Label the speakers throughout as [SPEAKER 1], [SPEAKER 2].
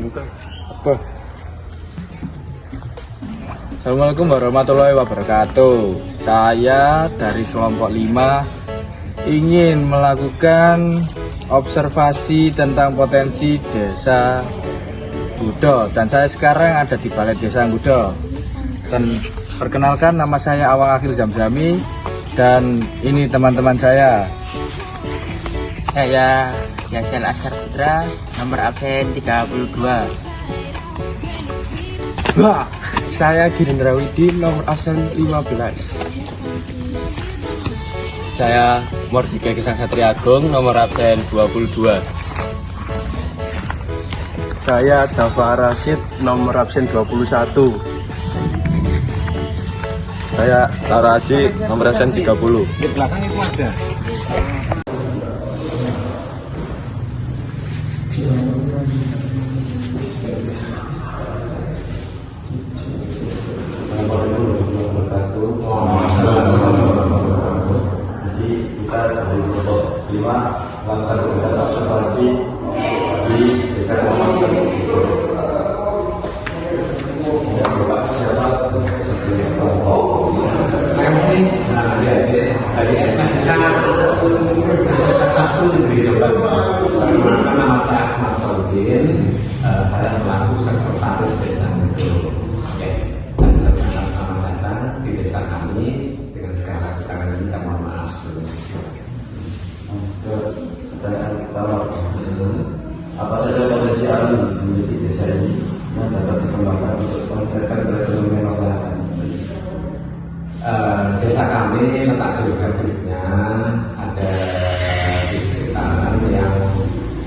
[SPEAKER 1] buka. Apa? Assalamualaikum warahmatullahi wabarakatuh. Saya dari kelompok 5 ingin melakukan observasi tentang potensi desa Gudo, dan saya sekarang ada di Balai Desa Gudo. Dan perkenalkan, nama saya Awang Akhil Zamzami, dan ini teman-teman saya.
[SPEAKER 2] Saya Yasin Askar Putra, nomor absen 32.
[SPEAKER 1] Wah, saya Girindra Widi, nomor absen 15.
[SPEAKER 3] Saya Mordika Kisah Satria Agung, nomor absen 22.
[SPEAKER 4] Saya Dava Rasid, nomor absen 21.
[SPEAKER 3] Saya Lara Aji, nomor absen 30.
[SPEAKER 1] Di belakang itu ada.
[SPEAKER 5] Jadi kita dari kelompok 5 melakukan kegiatan observasi di desa Komandan. Bapak siapa? Kelompok. Dari SMK satu negeri Jombang. Nama saya Ahmad Saudin. Saya selaku sekretaris desa Gudo. Dan selamat datang di desa kami. Dengan segala kekurangan ini saya mohon maaf sebelumnya. Pertanyaan pertama, apa saja potensi alam di desa ini yang dapat dikembangkan untuk meningkatkan perekonomian masyarakat? Desa kami letak geografisnya ada di sekitaran yang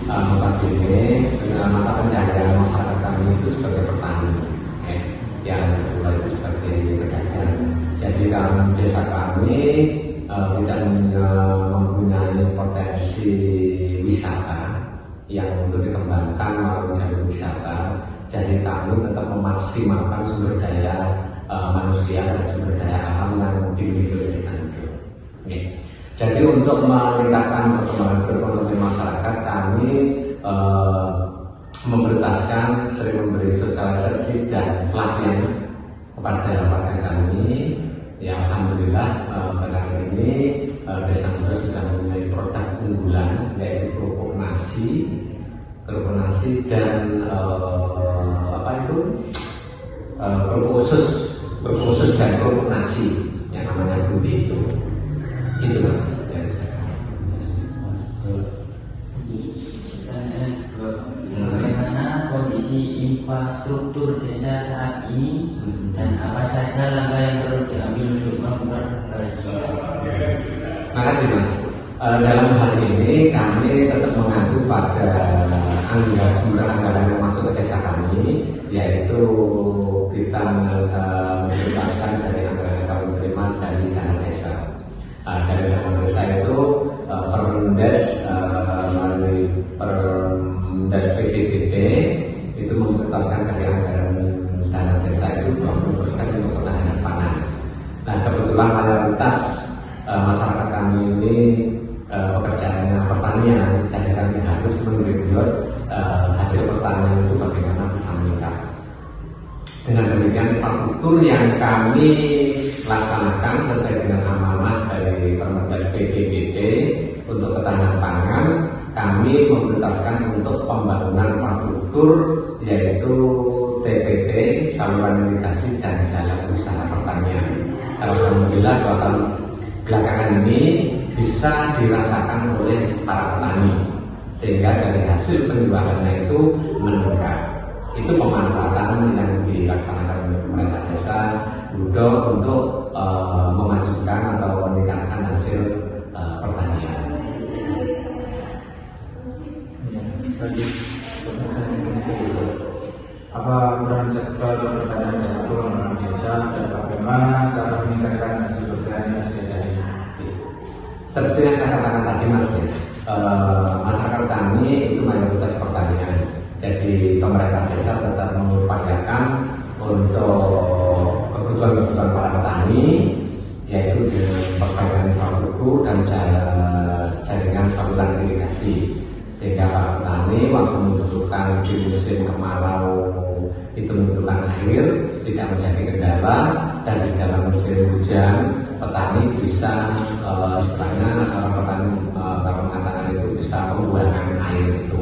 [SPEAKER 5] notabene dengan mata pencaharian masyarakat kami itu sebagai petani, yang kedua itu sebagai pedagang. Jadi desa kami tidak mempunyai potensi wisata yang untuk dikembangkan melalui jalur wisata. Jadi kami tetap memaksimalkan sumber daya manusia dan sumber daya alam yang dimiliki oleh desa itu. Jadi untuk meningkatkan perkembangan ekonomi masyarakat, kami memprioritaskan sering memberi sosialisasi dan pelatihan kepada warga kami. Ya, alhamdulillah pada hari ini desa Gudo sudah mempunyai produk unggulan, yaitu kerupuk nasi dan kerupuk usus dan kerupuk nasi yang namanya budi itu mas.
[SPEAKER 2] Bagaimana kondisi infrastruktur desa saat ini dan apa saja langkah yang perlu diambil untuk memperbaiki?
[SPEAKER 5] Terima kasih mas. Dalam hal ini kami tetap mengacu pada sumber anggaran yang masuk ke desa kami, yaitu kita mengeluarkan dari anggaran yang kami terima dari dana desa. Dari dana desa itu Permendes melalui Permendes PDBT itu memprioritaskan dari anggaran dana desa itu 20% untuk ketahanan pangan. Nah, kebetulan mayoritas masyarakat kami ini pekerjaannya pertanian, jadi kami harus menggenjot hasil pertanian itu bagaimana bisa meningkat. Dengan demikian, infrastruktur yang kami laksanakan sesuai dengan amanah dari Permendes PDBT untuk ketahanan pangan, kami memprioritaskan untuk pembangunan infrastruktur yaitu TPT, saluran irigasi dan jalan usaha pertanian. Alhamdulillah bahkan belakangan ini bisa dirasakan oleh para petani, sehingga dari hasil penjualannya itu meningkat. Itu pemanfaatan yang dilaksanakan oleh pemerintah desa Gudo untuk memajukan atau meningkatkan hasil pertanian.
[SPEAKER 6] Apa peran sektor pertanian dan pengembangan desa dan bagaimana cara meningkatkan hasil pertanian desa ini?
[SPEAKER 5] Seperti yang saya katakan tadi mas, masyarakat kami itu mayoritas pertanian. Jadi pemerintah desa tetap mengupayakan untuk kebutuhan para petani, yaitu dengan perbaikan infrastruktur dan jaringan saluran irigasi. sehingga para petani waktu membutuhkan di musim kemarau itu membutuhkan air tidak menjadi kendala, dan di dalam musim hujan petani bisa istilahnya petani kalau mengatakan itu bisa membuahkan air itu,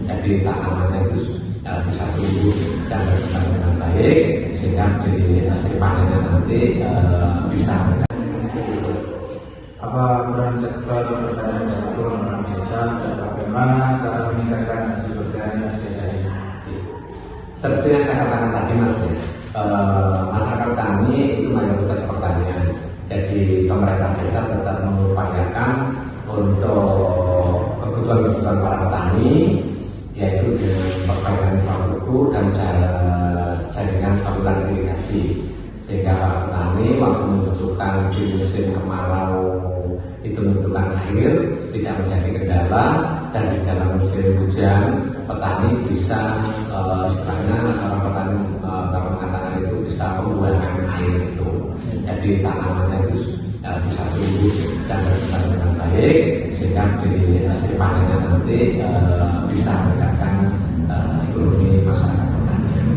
[SPEAKER 5] jadi tanamannya itu bisa tumbuh dan berkembang dengan baik sehingga di hasil panennya nanti bisa.
[SPEAKER 6] Apa peran sektor pertanian dan keuangan desa dan bagaimana cara meningkatkan hasil pertanian desa ini?
[SPEAKER 5] Seperti yang saya katakan tadi Mas, masyarakat kami itu mayoritas pertanian. Jadi pemerintah desa tetap mengupayakan untuk kebutuhan para petani, yaitu dengan perbaikan infrastruktur dan jaringan saluran irigasi, sehingga para petani waktu membutuhkan di musim kemarau itu membutuhkan air tidak menjadi kendala, dan di dalam musim hujan petani bisa istilahnya petani kalau mengatakan itu bisa membuahkan air itu, jadi tanamannya itu bisa tumbuh dan berkembang dengan baik sehingga di hasil panennya nanti bisa meningkatkan ekonomi masyarakat pertanian.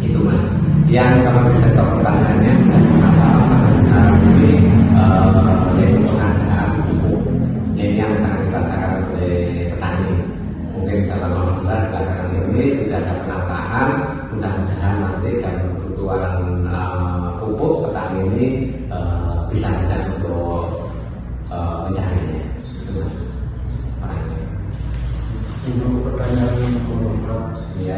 [SPEAKER 5] Itu Mas. Yang kalau di sektor pertaniannya masalah sampai sekarang ini yaitu pengadaan pupuk. Ini yang sangat dirasakan oleh petani. Mungkin dalam alhamdulillah belakangan ini sudah ada penataan, mudah-mudahan nanti dalam kebutuhan pupuk petani ini bisa mudah untuk mencarinya.
[SPEAKER 4] Untuk pertanyaan Bapak,
[SPEAKER 5] Ya.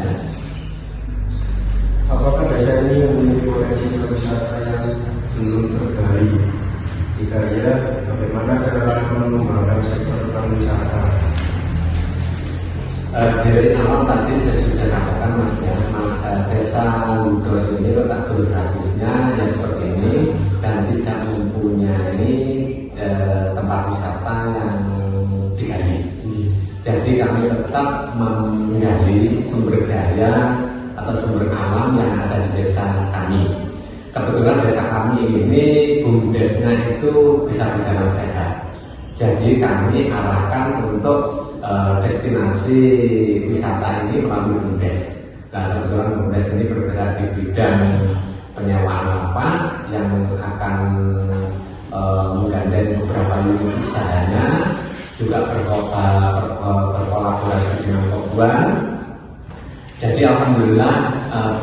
[SPEAKER 4] apakah desa ini memiliki potensi pariwisata yang belum tergali? Jika iya, bagaimana cara mengembangkan sektor pariwisata?
[SPEAKER 5] Dari awal tadi saya sudah katakan Mas ya, desa Ludo ini letak geografisnya yang seperti ini dan tidak mempunyai tempat wisata yang digali. Jadi kami tetap menggali sumber daya atau sumber alam yang ada di desa kami. Kebetulan desa kami ini BUMDesnya itu bisa berjalan sehat. Jadi kami arahkan untuk destinasi wisata ini melalui BUMDes. Nah, kebetulan BUMDes ini bergerak di bidang penyewaan lapak yang akan menggandeng beberapa unit usahanya, juga berkolaborasi dengan Kobuan. Jadi alhamdulillah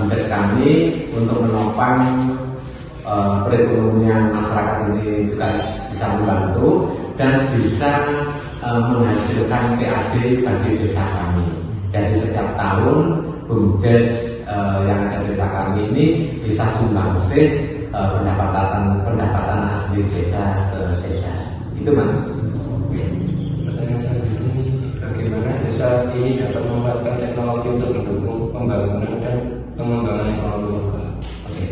[SPEAKER 5] BUMDes kami untuk menopang perekonomian masyarakat ini juga bisa membantu dan bisa menghasilkan PAD bagi desa kami. Jadi setiap tahun BUMDes yang ada di desa kami ini bisa sumbangsih pendapatan asli desa ke desa. Itu Mas.
[SPEAKER 7] Pertanyaan selanjutnya, bagaimana desa ini dapat memanfaatkan teknologi untuk mendukung pembangunan dan pengembangan ekonomi lokal?
[SPEAKER 5] Oke.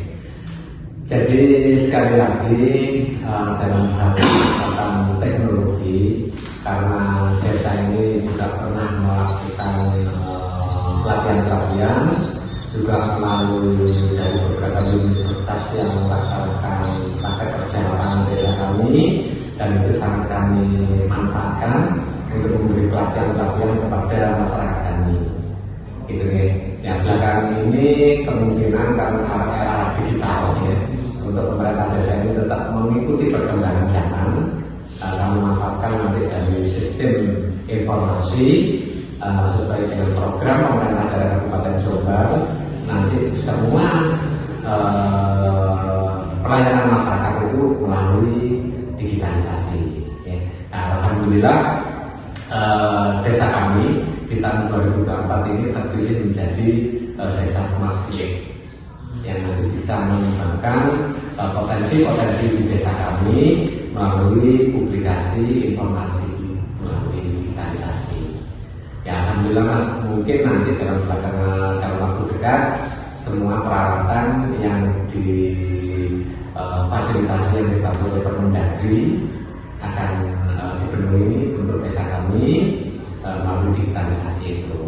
[SPEAKER 5] Jadi sekali lagi dalam hal tentang teknologi, karena desa ini juga pernah melakukan pelatihan-pelatihan, juga melalui dari beberapa universitas yang melaksanakan praktek kerja lapangan desa kami, dan itu sangat kami manfaatkan untuk memberi pelatihan-pelatihan kepada masyarakat kami. Gitu ya. Yang belakangan ini kemungkinan karena era digital ya, untuk pemerintah desa ini tetap mengikuti perkembangan zaman. Kami manfaatkan nanti dari sistem informasi sesuai dengan program pemerintah daerah Kabupaten Jombang. Nanti semua pelayanan masyarakat itu melalui digitalisasi. Ya. Nah, alhamdulillah desa kami di tahun 2024 ini terpilih menjadi desa Smart Village yang nanti bisa mengembangkan potensi-potensi di desa kami melalui publikasi informasi, melalui digitalisasi. Ya alhamdulillah Mas, mungkin nanti dalam waktu dekat semua peralatan yang fasilitasi yang dibantu oleh Permendagri akan dipenuhi untuk desa kami melalui digitalisasi itu.